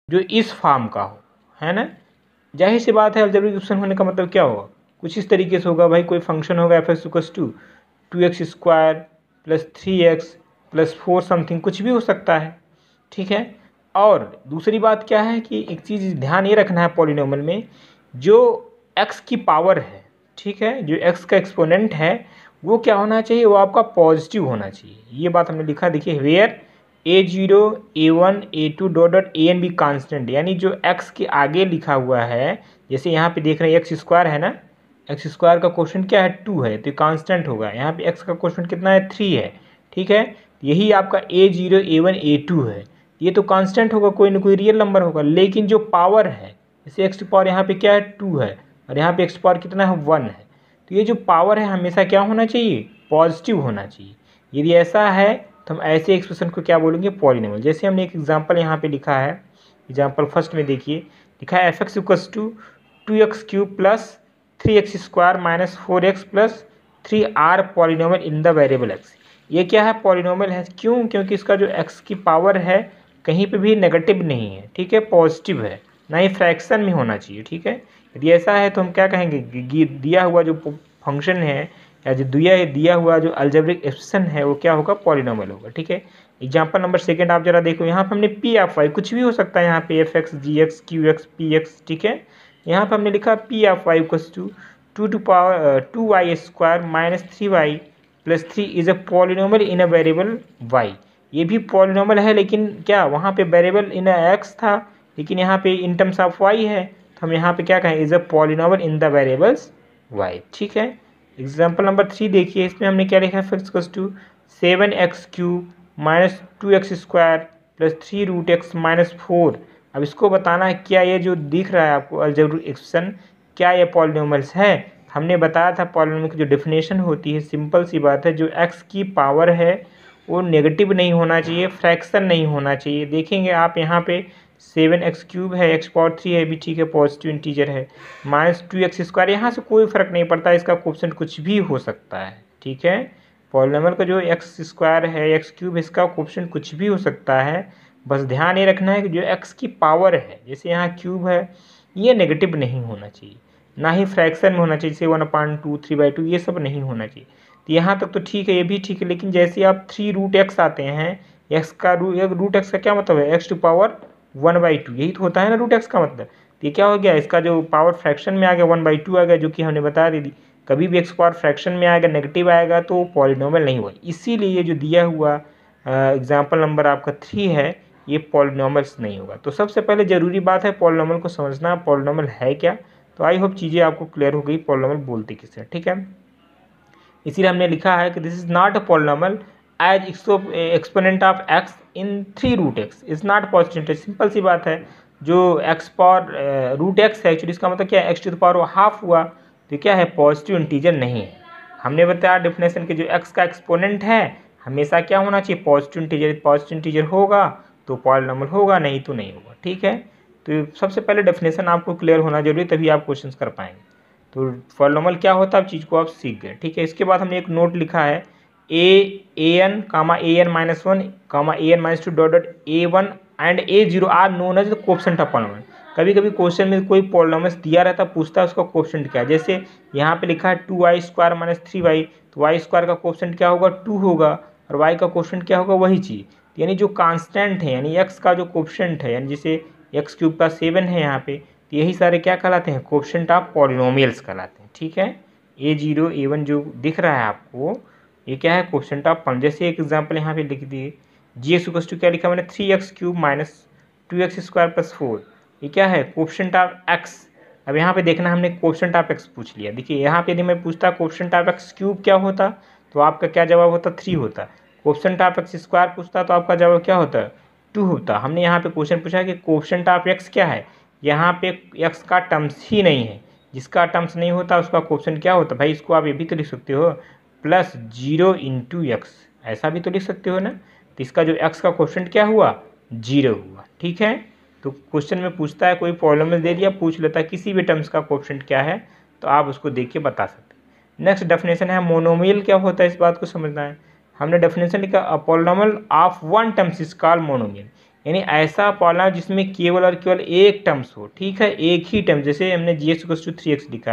जो इस फॉर्म का हो, है ना। जाहिर सी बात है अलजेब्रिक एक्सप्रेशन होने का मतलब क्या होगा, कुछ इस तरीके से होगा भाई, कोई फंक्शन होगा F X equals to 2x² plus 3x plus 4 something, कुछ भी हो सकता है, ठीक है। और दूसरी बात क्या है कि एक चीज़ ध्यान ये रखना है पॉलिनोमियल में, जो x की पावर है, ठीक है, जो x का एक्सपोनेंट है वो क्या होना चाहिए, वो आपका पॉजिटिव होना चाहिए। ये बात हमने लिखा, देखिए where a0 a1 a2 dot dot a N be constant, यानी जो x के आगे लिखा हुआ है, जैसे यहाँ पे देख रहे हैं x² है ना, x² का क्वेश्चन क्या है 2 है, तो कांस्टेंट होगा। यहाँ पे x का क्वेश्चन कितना है 3 है, ठीक है। यही आपका a0 a1 a2 है, ये तो कांस्टेंट होगा, कोई ना कोई रियल नंबर होगा। लेकिन जो पावर है, जैसे x की पावर यहाँ पे क्या है 2 है और यहाँ पे x पावर कितना है 1 है, तो ये जो पावर है हमेशा क्या होना चाहिए, पॉजिटिव होना चाहिए। यदि ऐसा है तो हम ऐसे एक्सप्रेशन को क्या बोलेंगे, पॉलिनोमियल। जैसे हमने एक एग्जांपल यहाँ पे लिखा है, एग्जांपल फर्स्ट में देखिए लिखा है F X equals to 2x³ plus 3x² minus 4x plus 3r polynomial in the variable x। ये क्या है, पॉलिनोमियल है। क्यों, क्योंकि इसका जो x की पावर है कहीं पे भी नेगेटिव नहीं है, ठीक है, पॉजिटिव है, ना ही फ्रैक्शन में होना चाहिए, ठीक है। यदि ऐसा है तो हम क्या कहेंगे, दिया हुआ जो फंक्शन है या जो दिया हुआ जो अलजेब्रिक एक्सप्रेशन है वो क्या होगा, पॉलिनोमियल होगा, ठीक है। एग्जांपल नंबर सेकंड आप जरा देखो, यहाँ पे हमने पी एफ वाई, कुछ भी हो सकता है यहाँ पे, F X G X Q X P X, ठीक है। यहाँ पे हमने लिखा P F Y equals to 2y² minus 3y plus 3 is a polynomial in a variable y। ये भी पॉलिनोमियल है, लेकिन क्या वहाँ पे वेरिएबल इन एक्स था, लेकिन यहाँ पे इन टर्म्स ऑफ y है, तो हम यहाँ पे क्या कहें, is a polynomial in the variables y, ठीक है। एग्जाम्पल नंबर 3 देखिए, इसमें हमने क्या लिखा है, X equals to 7x³ minus 2x² plus 3√x minus 4। अब इसको बताना है क्या ये जो दिख रहा है आपको अलजेब्रिक एक्सप्रेशन, क्या ये पॉलिनोमियल्स है। हमने बताया था पॉलिनोमियल की जो डेफिनेशन होती है, सिंपल सी बात है, जो x की पावर है वो नेगेटिव नहीं होना चाहिए, फ्रैक्शन नहीं होना चाहिए। देखेंगे आप यहाँ पे 7x³ है, x पावर 3 है भी, ठीक है, पॉजिटिव इंटीजर है, माइनस 2x², यहाँ से कोई फर्क नहीं पड़ता, इसका कोएफिशिएंट कुछ भी हो सकता है, ठीक है। पॉलिनोमियल का जो x² है, x³ इसका कोएफिशिएंट कुछ भी हो सकता है। बस ध्यान ये रखना है कि जो x की पावर है, जैसे यहाँ क्यूब है, ये नेगेटिव नहीं होना चाहिए, ना ही फ्रैक्शन में होना चाहिए, जैसे 1/2 3/2, ये सब नहीं होना चाहिए। तो यहाँ तक तो ठीक है, ये भी ठीक है। लेकिन जैसे आप 3√x आते हैं, x का √x का क्या मतलब है, x⁴ 1/2, यही तो होता है ना √x का मतलब। तो ये क्या हो गया, इसका जो पावर फ्रैक्शन में आ गया 1/2 आ गया, जो कि हमने बता दी थी, कभी भी x पावर फ्रैक्शन में आएगा, नेगेटिव आएगा तो पॉलिनोमियल नहीं हुआ। इसीलिए ये जो दिया हुआ एग्जाम्पल नंबर आपका 3 है, ये पॉलिनोमियल्स नहीं होगा। तो सबसे पहले ज़रूरी बात है पॉलिनोमियल को समझना, पॉलिनोमियल है क्या। तो आई होप चीज़ें आपको क्लियर हो गई, पॉलिनोमियल बोलते किसे, ठीक है। इसीलिए हमने लिखा है कि this is not a polynomial as exponent of x in 3√x is not positive. Simple सी बात है, जो x पावर √x है, एक्चुअली इसका मतलब क्या है, x⁴ हुआ, तो क्या है, पॉजिटिव इंटीजर नहीं है। हमने बताया डेफिनेशन के, जो x का एक्सपोनेंट है हमेशा क्या होना चाहिए, पॉजिटिव इंटीजर। पॉजिटिव इंटीजर होगा तो पॉलिनोमियल होगा, नहीं तो नहीं होगा, ठीक है। तो सबसे पहले डेफिनेशन आपको क्लियर होना जरूरी, तभी आप क्वेश्चन कर पाएंगे। तो पॉलिनोमियल क्या होता है, अब चीज़ को आप सीख गए, ठीक है। इसके बाद हमने एक नोट लिखा है, an comma an-1 comma an-2 dot dot a1 and a0 are known as the coefficient of polynomial. कभी कभी क्वेश्चन में कोई पॉलिनोमियल दिया रहता है, पूछता है उसका कोएफिशिएंट क्या है। जैसे यहाँ पे लिखा है 2y² माइनस 3y, तो y² का कोएफिशिएंट क्या होगा, 2 होगा, और y का कोएफिशिएंट क्या होगा, वही चीज़। यानी जो कांस्टेंट है, यानी x का जो कोएफिशिएंट है, यानी जैसे x³ का 7 है यहाँ पे, तो यही सारे क्या कहलाते हैं, कोएफिशिएंट ऑफ पॉलिनोमियल्स कहलाते हैं, ठीक है। a0 a1 जो दिख रहा है आपको, ये क्या है, कोएफिशिएंट ऑफ पॉलिनोमियल। जैसे एक एग्जांपल यहाँ पे लिख दिए, gx इक्वल्स टू क्या लिखा मैंने, 3x³ माइनस 2x² प्लस 4, ये क्या है, कोएफिशिएंट ऑफ x। अब यहाँ पे देखना, हमने कोएफिशिएंट ऑफ x पूछ लिया। देखिए यहाँ पे यदि मैं पूछता कोएफिशिएंट ऑफ x³ क्या होता, तो आपका क्या जवाब होता, 3 होता। कोएफिशिएंट ऑफ x² पूछता तो आपका जवाब क्या होता, 2 होता। हमने यहाँ पे क्वेश्चन पूछा कि कोएफिशिएंट ऑफ x क्या है, यहाँ पे x का टर्म्स ही नहीं है, जिसका टर्म्स नहीं होता उसका कोएफिशिएंट क्या होता। भाई इसको आप ये भी तो लिख सकते हो, प्लस 0 × x, ऐसा भी तो लिख सकते हो ना। तो इसका जो x का कोएफिशिएंट क्या हुआ, 0 हुआ, ठीक है। तो क्वेश्चन में पूछता है, कोई पॉलिनोमियल दे दिया, पूछ लेता है किसी भी टर्म्स का कोएफिशिएंट क्या है, तो आप उसको देख के बता सकते हैं। नेक्स्ट डेफिनेशन है मोनोमियल क्या होता है, इस बात को समझना है। हमने डेफिनेशन लिखा, a polynomial of one terms is called monomial. यानी ऐसा पॉलिनॉमियल जिसमें केवल और केवल एक टर्म्स हो, ठीक है, एक ही टर्म, जैसे हमने जी एक्स इक्वल्स टू 3x लिखा।